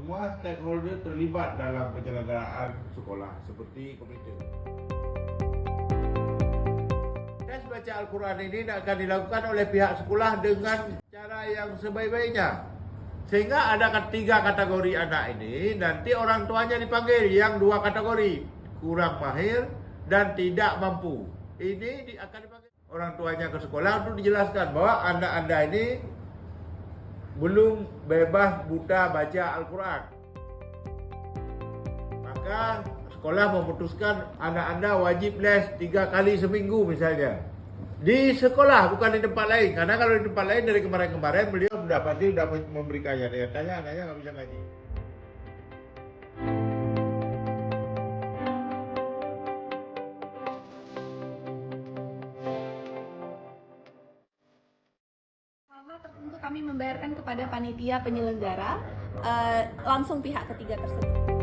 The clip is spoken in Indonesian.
semua stakeholder terlibat dalam penyelenggaraan sekolah seperti komite. Tes baca Al-Quran ini akan dilakukan oleh pihak sekolah dengan cara yang sebaik-baiknya. Sehingga ada 3 kategori anak ini, nanti orang tuanya dipanggil yang 2 kategori, kurang mahir dan tidak mampu. Ini akan dipanggil orang tuanya ke sekolah untuk dijelaskan bahwa anak Anda ini belum bebas buta baca Al-Quran. Maka sekolah memutuskan anak Anda wajib les 3 kali seminggu misalnya. Di sekolah, bukan di tempat lain. Karena kalau di tempat lain dari kemarin-kemarin beliau sudah pasti sudah memberikannya. Dia tanya anaknya nggak bisa ngaji. Hal tertentu kami membayarkan kepada panitia penyelenggara langsung pihak ketiga tersebut.